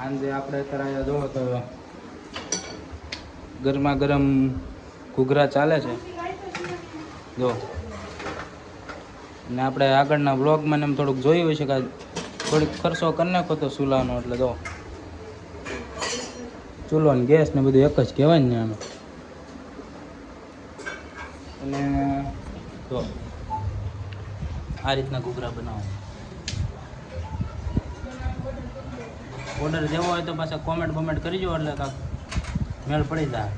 આજે આપણે અત્યારે જો તો ગરમા ગરમ ઘૂઘરા ચાલે છે જો. ને આપણે આગળના વ્લોગમાં એમ થોડુંક જોયું હોય છે કે થોડીક ખર્ચો કરી નાખો તો ચૂલાનો, એટલે જો ચૂલો ને ગેસ ને બધું એક જ કહેવાય ને આમાં. અને જો આ રીતના ઘૂઘરા બનાવો. ઓર્ડર દેવો હોય તો પાછા કોમેન્ટ કરીજો એટલે કાંક મેળ પડી જાય.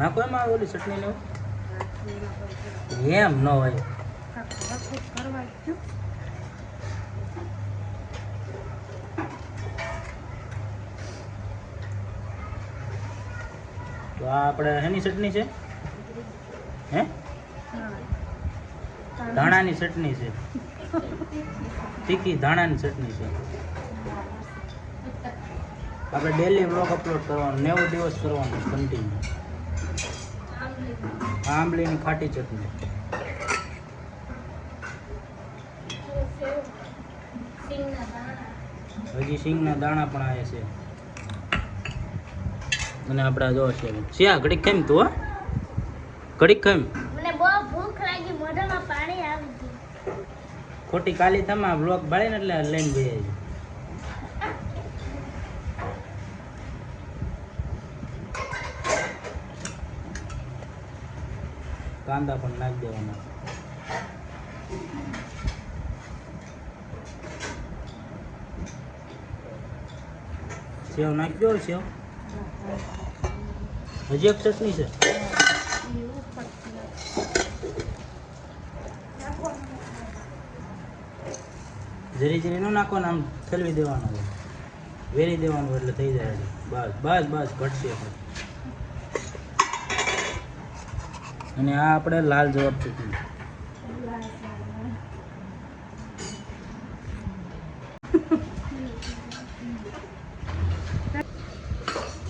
નાખો એમાં ઓલી ચટણી લેવું એમ ન હોય. તો આ આપણે શેની ચટણી છે? હે ધાણાની ચટણી છે, તીખી ધાણાની ચટણી છે. આપણે ડેલી વ્લોગ અપલોડ કરવાનો, 90 દિવસ કરવાનું કન્ટિન્યુ. આંબલીની ખાટી ચટણી. હજી સિંગના દાણા પણ આવે છે. અને આપણા જો છે શિયા ઘડીક કેમ તું ઘડીક કેમ મને બહુ ભૂખ લાગી, મોઢામાં પાણી આવી ગયું. ખોટી કાલી તમા બ્લોક બાળે ને એટલે લઈને ગઈ. કાંદા પણ નાખી દેવાના. સેવ નાખી દો. સેવ હજી એક ચટણી છે. જરી જરી ન નાખો ને આમ ઠલવી દેવાનું, વેરી દેવાનું એટલે થઈ જાય. બસ બસ બસ ઘટશે. અને આ આપણે લાલ જવાબ ચટણી.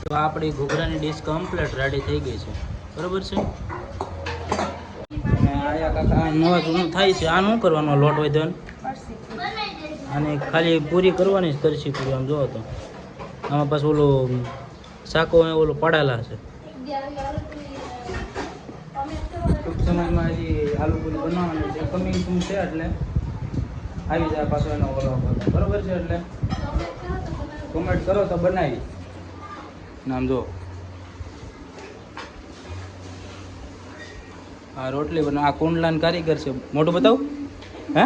તો આપણી ઘૂઘરાની ડીશ કમ્પ્લીટ રેડી થઈ ગઈ છે, બરોબર છે. અને આયા કાકા નવા જૂનું થાય છે. આ શું કરવાનો લોટ હોય ધન અને ખાલી પૂરી કરવાની જ કરશી પૂરી. આમ જોવો તો આમાં પાછું ઓલું શાકો ઓલું પડાયેલા છે. ટૂંક સમયમાં હજી આલુ પૂરી બનાવવાની છે. કમિંગ સૂન છે એટલે આવી જાય પાછો એનો ઓલો, બરોબર છે. એટલે કોમેન્ટ કરો તો બનાવી. નામ જો આ રોટલી બના. આ કુંડલાન કારીગર છે. મોઢું બતાવું. હે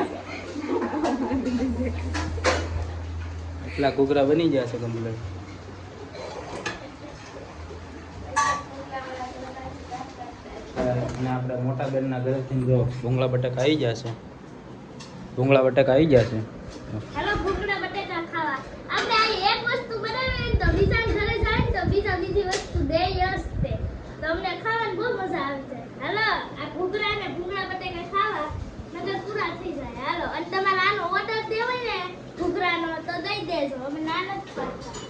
એટલા ઘૂઘરા બની ગયા છે કમ્પ્લીટ. અને આપણે મોટા બેનના ઘરેથી જો ભૂંગળા બટાકા આવી ગયા છે. ભૂંગળા બટાકા આવી ગયા છે. હાલો ભૂંગળા બટાકા ખાવા. આપણે આ એક વસ્તુ બનાવીએ તો બીજા ઘરે જાય તો બીજી વસ્તુ દે હસ્તે. તમને ખાવાની બહુ મજા આવે છે. હાલો આ ભૂંગળા ને ભૂંગળા બટાકા ખાવા નગર પૂરા થઈ જાય. હાલો અને તમારે આનો ઓર્ડર દેવો ને ઘૂઘરાનો તો દઈ દેજો, અમે ના નથી પાડતા.